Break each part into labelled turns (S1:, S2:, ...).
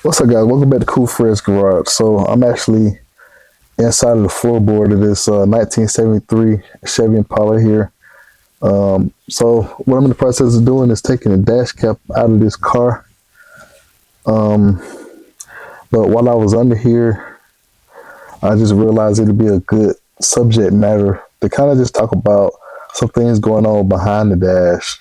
S1: What's up, guys? Welcome back to Cool Fresh Garage. So I'm actually inside of the floorboard of this 1973 Chevy Impala here. So what I'm in the process of doing is taking the dash cap out of this car. But while I was under here, I just realized it'd be a good subject matter to kind of just talk about some things going on behind the dash.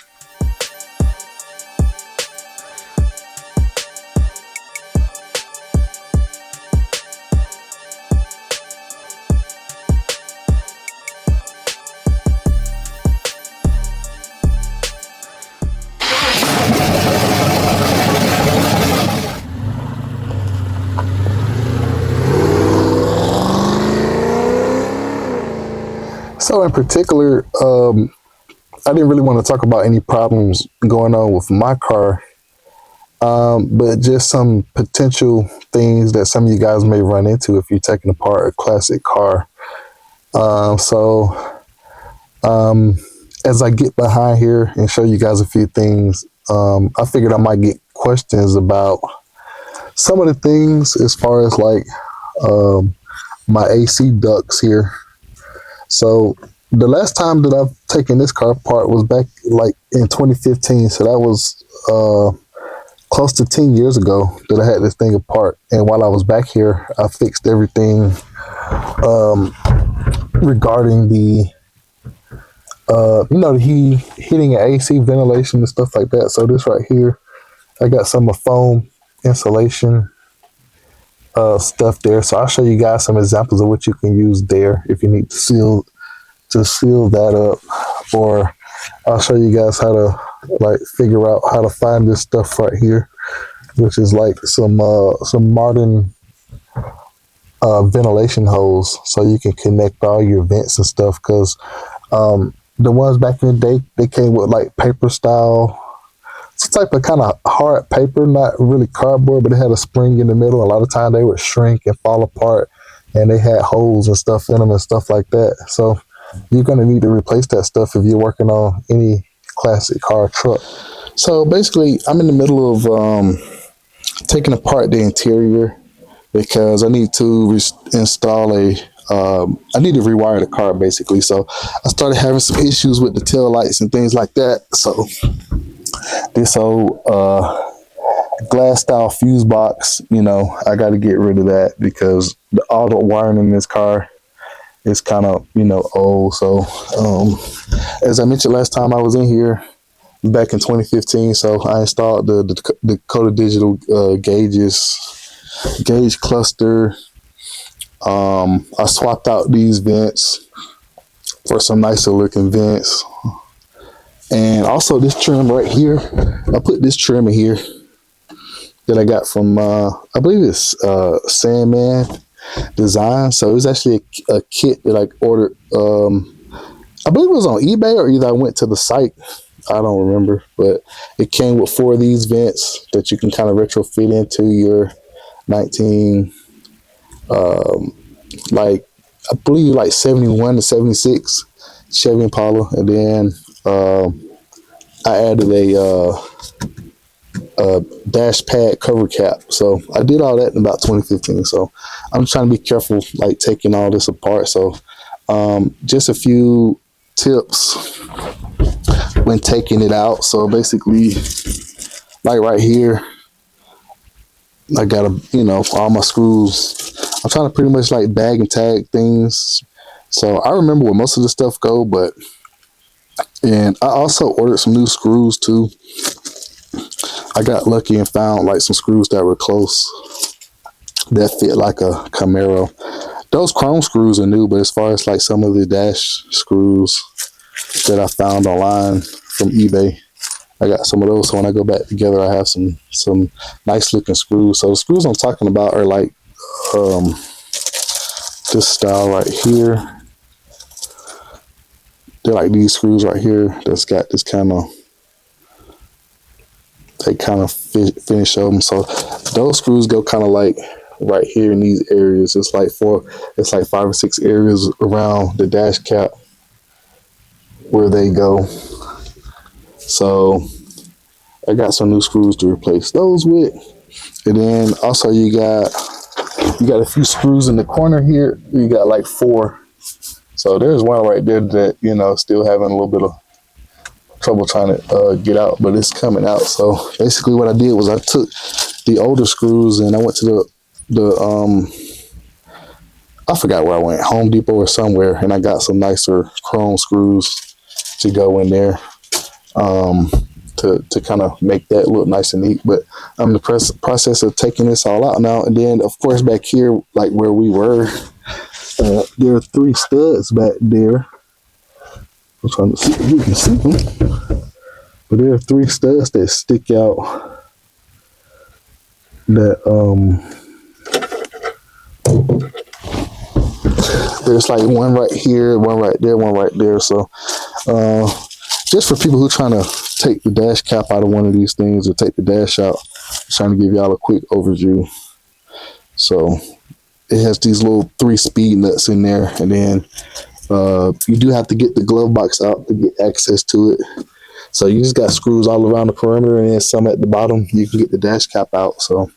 S1: So in particular, I didn't really want to talk about any problems going on with my car, but just some potential things that some of you guys may run into if you're taking apart a classic car. As I get behind here and show you guys a few things, I figured I might get questions about some of the things as far as like my AC ducts here. So the last time that I've taken this car apart was back like in 2015. So that was close to 10 years ago that I had this thing apart. And while I was back here, I fixed everything regarding the, the heating and AC ventilation and stuff like that. So this right here, I got some foam insulation stuff there. So I'll show you guys some examples of what you can use there if you need to seal that up, or I'll show you guys how to like figure out how to find this stuff right here, which is like some modern ventilation hose, so you can connect all your vents and stuff. Because the ones back in the day, they came with like paper style. It's a type of kind of hard paper, not really cardboard, but it had a spring in the middle. A lot of time they would shrink and fall apart, and they had holes and stuff in them and stuff like that. So you're going to need to replace that stuff if you're working on any classic car or truck. So basically, I'm in the middle of taking apart the interior because I need to install I need to rewire the car basically. So I started having some issues with the tail lights and things like that. So this old glass style fuse box, I got to get rid of that because all the wiring in this car is kind of, old. So as I mentioned last time I was in here back in 2015, so I installed the Dakota Digital gauge cluster. I swapped out these vents for some nicer looking vents. And also this trim right here, I put this trim in here that I got from, I believe it's Sandman Design. So it was actually a kit that I ordered. I believe it was on eBay, or either I went to the site. I don't remember, but it came with 4 of these vents that you can kind of retrofit into your 19, I believe like 71 to 76 Chevy Impala. And then I added a dash pad cover cap. So I did all that in about 2015. So I'm trying to be careful, like taking all this apart. So just a few tips when taking it out. So basically, like right here, I got all my screws. I'm trying to pretty much like bag and tag things. So I remember where most of the stuff go, and I also ordered some new screws too. I got lucky and found like some screws that were close that fit like a Camaro. Those chrome screws are new, but as far as like some of the dash screws that I found online from eBay, I got some of those. So when I go back together, I have some nice looking screws. So the screws I'm talking about are like this style right here. They're like these screws right here that's got this kind of, they kind of finish them. So those screws go kind of like right here in these areas. It's like 5 or 6 areas around the dash cap where they go. So I got some new screws to replace those with. And then also you got a few screws in the corner here. You got like 4. So there's one right there that, you know, still having a little bit of trouble trying to get out, but it's coming out. So basically what I did was I took the older screws and I went to I forgot where I went, Home Depot or somewhere, and I got some nicer chrome screws to go in there to kind of make that look nice and neat. But I'm in the process of taking this all out now. And then, of course, back here, like where we were, there are 3 studs back there. I'm trying to see if you can see them. But there are 3 studs that stick out that there's like one right here, one right there, one right there. So just for people who are trying to take the dash cap out of one of these things or take the dash out, I'm trying to give y'all a quick overview. So it has these little 3 speed nuts in there, and then you do have to get the glove box out to get access to it. So you just got screws all around the perimeter, and then some at the bottom. You can get the dash cap out. So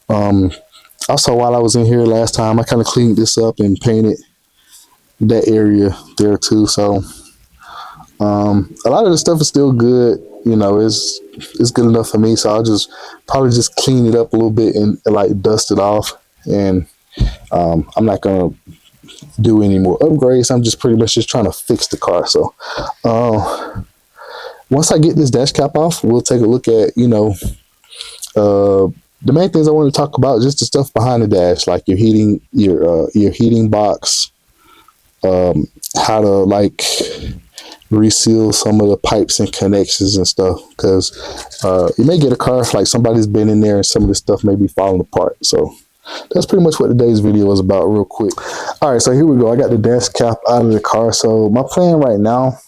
S1: also, while I was in here last time, I kind of cleaned this up and painted that area there too. So a lot of the stuff is still good. You know, it's good enough for me. So I'll just probably just clean it up a little bit and like dust it off. And I'm not gonna do any more upgrades. I'm just pretty much just trying to fix the car. So once I get this dash cap off, we'll take a look at, you know, the main things I want to talk about, just the stuff behind the dash, like your heating, your heating box, how to like reseal some of the pipes and connections and stuff, because you may get a car like somebody's been in there and some of this stuff may be falling apart. So that's pretty much what today's video was about, real quick. All right, so here we go. I got the dash cap out of the car. So my plan right now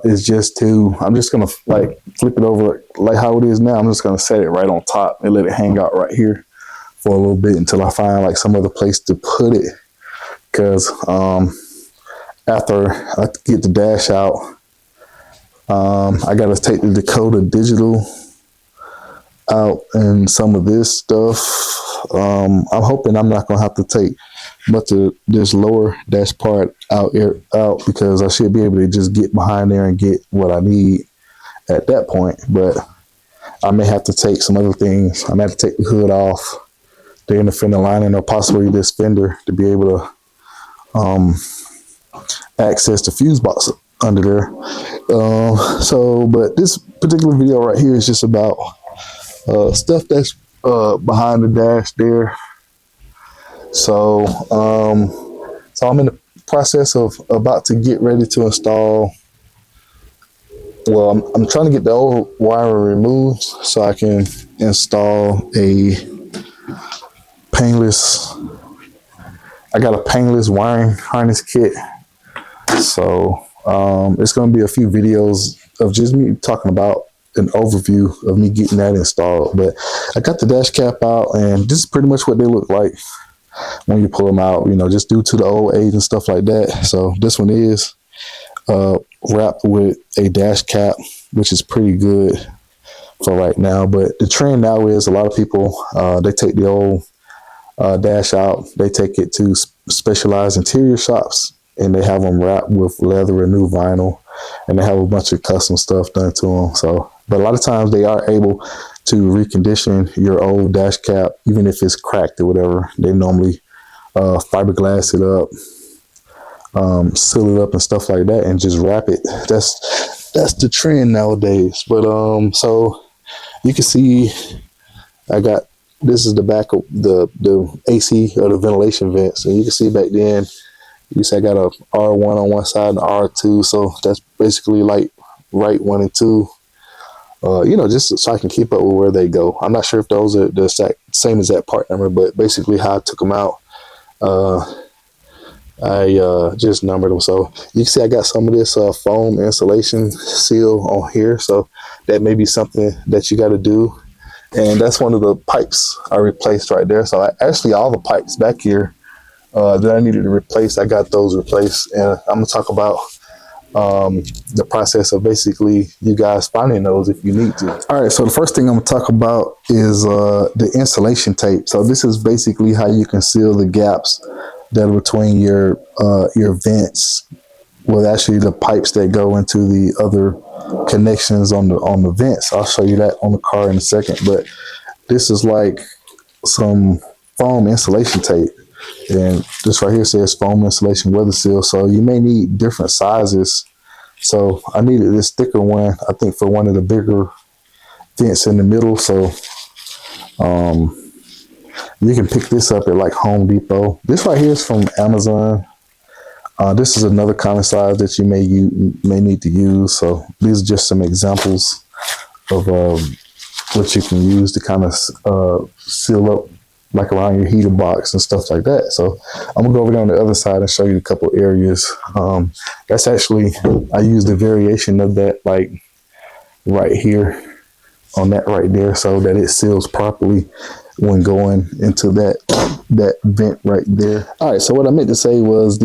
S1: is I'm just gonna like flip it over like how it is now. I'm just gonna set it right on top and let it hang out right here for a little bit until I find like some other place to put it. Because after I get the dash out, I gotta take the Dakota digital out and some of this stuff. I'm hoping I'm not gonna have to take much of this lower dash part out because I should be able to just get behind there and get what I need at that point. But I may have to take some other things. I may have to take the hood off, the inner fender lining, or possibly this fender to be able to access the fuse box under there. But this particular video right here is just about stuff that's behind the dash there. So I'm in the process of about to get ready to install. Well, I'm trying to get the old wiring removed so I can install a Painless. I got a Painless wiring harness kit. So it's going to be a few videos of just me talking about an overview of me getting that installed. But I got the dash cap out, and this is pretty much what they look like when you pull them out, you know, just due to the old age and stuff like that. So this one is wrapped with a dash cap, which is pretty good for right now. But the trend now is a lot of people, they take the old dash out, they take it to specialized interior shops, and they have them wrapped with leather and new vinyl, and they have a bunch of custom stuff done to them. So, but a lot of times they are able to recondition your old dash cap, even if it's cracked or whatever. They normally fiberglass it up, seal it up and stuff like that, and just wrap it. That's the trend nowadays. But so you can see this is the back of the AC or the ventilation vent. So you can see back then, you see I got a R1 on one side and R2. So that's basically like right 1 and 2. You know, just so I can keep up with where they go. I'm not sure if those are the same exact part number, but basically how I took them out, I just numbered them. So you can see I got some of this foam insulation seal on here. So that may be something that you got to do. And that's one of the pipes I replaced right there. So actually all the pipes back here that I needed to replace, I got those replaced. And I'm gonna talk about the process of basically you guys finding those if you need to. All right, so the first thing I'm gonna talk about is the insulation tape. So this is basically how you can seal the gaps that are between your vents, well, actually the pipes that go into the other connections on the vents. I'll show you that on the car in a second, but this is like some foam insulation tape. And this right here says foam insulation weather seal. So you may need different sizes. So I needed this thicker one, I think, for one of the bigger vents in the middle. So you can pick this up at like Home Depot. This right here is from Amazon. This is another kind of size that you may need to use. So these are just some examples of what you can use to kind of seal up like around your heater box and stuff like that. So I'm gonna go over there on the other side and show you a couple areas. That's actually, I used a variation of that like right here on that right there so that it seals properly when going into that vent right there. All right, so what I meant to say was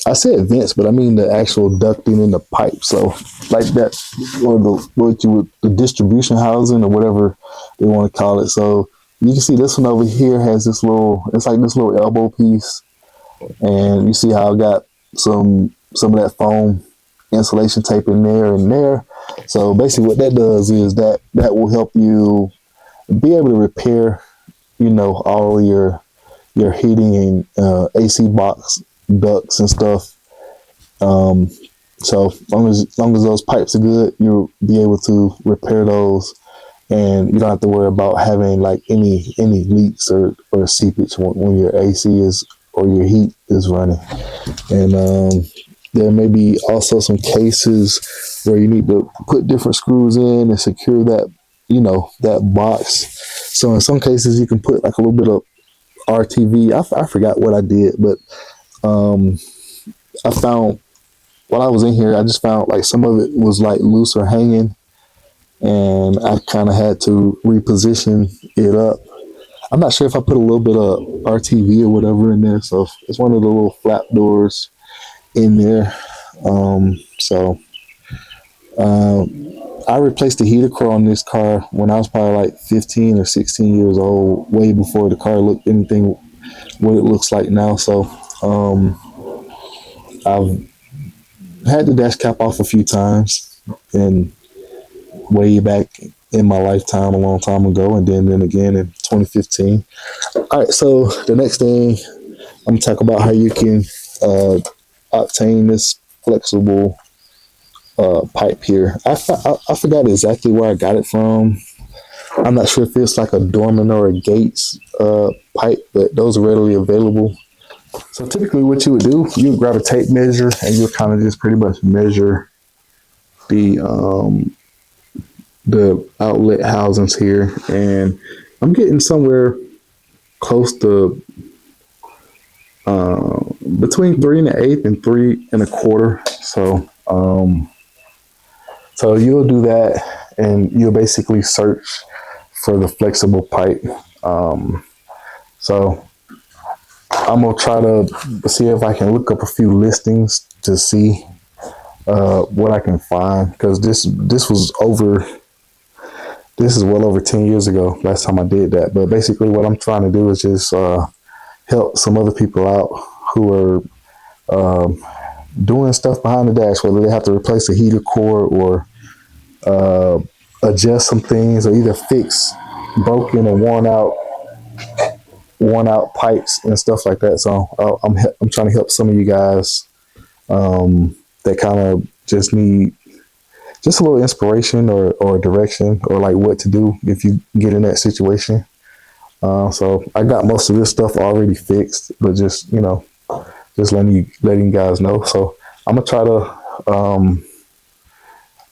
S1: I said vents, but I mean the actual ducting in the pipe. So like that, or the distribution housing or whatever they want to call it. So you can see this one over here has this little, it's like this little elbow piece. And you see how I got some of that foam insulation tape in there and there. So basically what that does is that will help you be able to repair, all your heating and AC box ducts and stuff. So as long as those pipes are good, you'll be able to repair those, and you don't have to worry about having like any leaks or seepage when your AC is or your heat is running. And there may be also some cases where you need to put different screws in and secure that that box. So in some cases you can put like a little bit of RTV. I forgot what I did, but I found while I was in here, I just found like some of it was like loose or hanging, and I kind of had to reposition it up. I'm not sure if I put a little bit of RTV or whatever in there. So it's one of the little flap doors in there. I replaced the heater core on this car when I was probably like 15 or 16 years old, way before the car looked anything what it looks like now. So I've had the dash cap off a few times, and way back in my lifetime, a long time ago, and then again in 2015. All right, so the next thing I'm gonna talk about how you can obtain this flexible pipe here. I forgot exactly where I got it from. I'm not sure if it's like a Dorman or a Gates pipe, but those are readily available. So typically what you would do, you would grab a tape measure and you'll kind of just pretty much measure the outlet housings here. And I'm getting somewhere close to between 3 1/8 and 3 1/4. So you'll do that and you'll basically search for the flexible pipe. So I'm gonna try to see if I can look up a few listings to see what I can find, because this is well over 10 years ago last time I did that. But basically what I'm trying to do is just help some other people out who are doing stuff behind the dash, whether they have to replace a heater core or adjust some things, or either fix broken or worn out pipes and stuff like that. So I'm trying to help some of you guys that kind of just need just a little inspiration or direction, or like what to do if you get in that situation. So I got most of this stuff already fixed, but just letting you guys know. So I'm gonna try to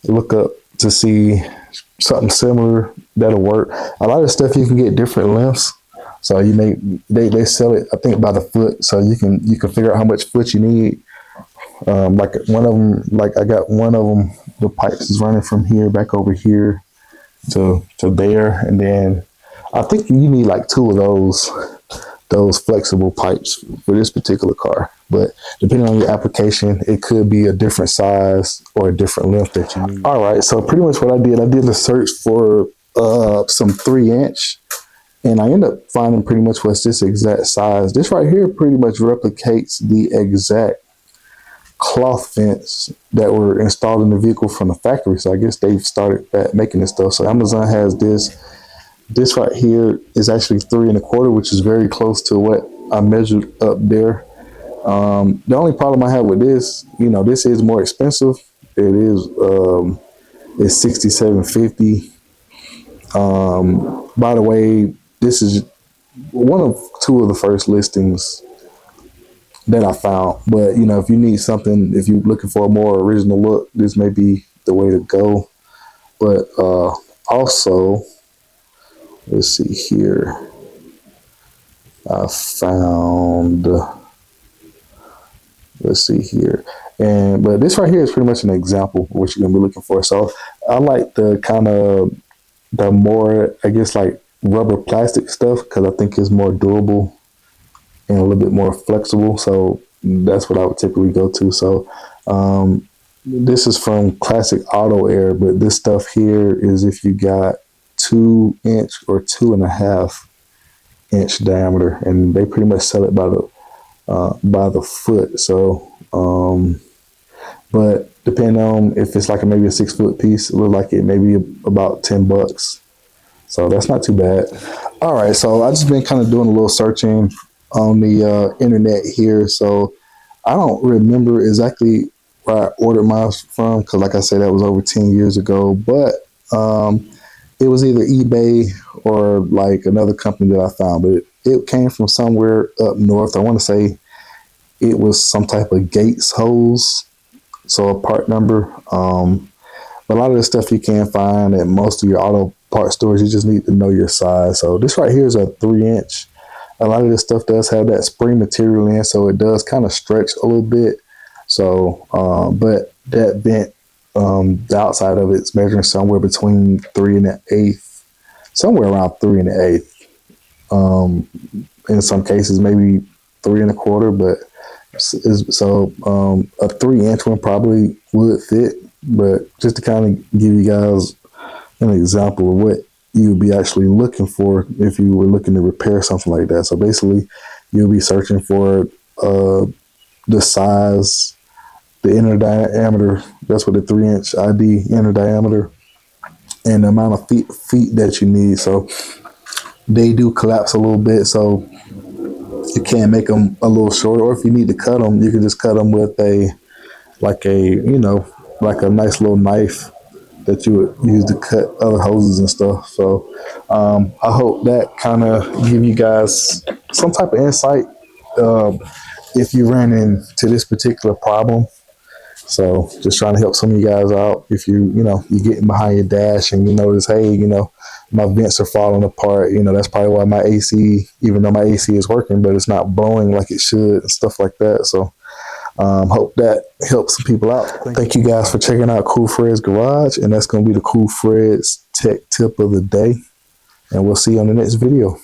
S1: look up to see something similar that'll work. A lot of stuff you can get different lengths. So they sell it, I think, by the foot. So you can figure out how much foot you need. Like one of them, like I got one of them, the pipes is running from here back over here to there, and then I think you need like 2 of those those flexible pipes for this particular car. But depending on your application, it could be a different size or a different length that you need. All right, so pretty much what I did a search for some 3-inch, and I ended up finding pretty much what's this exact size. This right here pretty much replicates the exact cloth vents that were installed in the vehicle from the factory. So I guess they've started back making this stuff. So Amazon has this. This right here is actually 3 1/4, which is very close to what I measured up there. The only problem I have with this, you know, this is more expensive. It is it's $67.50. By the way, this is one of 2 of the first listings that I found. But you know, if you need something, if you're looking for a more original look, this may be the way to go. But also, let's see here. I found, let's see here. But this right here is pretty much an example of what you're gonna be looking for. So I like the kind of the more, I guess, like rubber plastic stuff, because I think it's more durable and a little bit more flexible. So that's what I would typically go to. So this is from Classic Auto Air, but this stuff here is if you got 2-inch or 2.5-inch diameter, and they pretty much sell it by the foot. So but depending on if it's like maybe a 6-foot piece, it look like it may be about $10. So that's not too bad. All right, so I just been kind of doing a little searching on the internet here. So I don't remember exactly where I ordered mine from, because like I said, that was over 10 years ago. But it was either eBay or like another company that I found, but it came from somewhere up north. I want to say it was some type of Gates hose, so a part number. But a lot of the stuff you can find at most of your auto part stores. You just need to know your size. So this right here is a 3-inch. A lot of this stuff does have that spring material in, so it does kind of stretch a little bit. So, but that vent, the outside of it's measuring somewhere between 3 1/8, somewhere around 3 1/8. In some cases, maybe 3 1/4, but so a 3-inch one probably would fit. But just to kind of give you guys an example of what you would be actually looking for if you were looking to repair something like that. So basically, you'll be searching for the size, the inner diameter. That's what the 3-inch ID inner diameter, and the amount of feet that you need. So they do collapse a little bit, so you can make them a little shorter. Or if you need to cut them, you can just cut them with a nice little knife that you would use to cut other hoses and stuff. So I hope that kind of give you guys some type of insight if you ran into this particular problem. So just trying to help some of you guys out. If you're getting behind your dash and you notice, hey, my vents are falling apart, that's probably why my AC, even though my AC is working, but it's not blowing like it should and stuff like that. So hope that helps some people out. Thank you guys for checking out Cool Fred's Garage, and that's going to be the Cool Fred's Tech Tip of the Day. And we'll see you on the next video.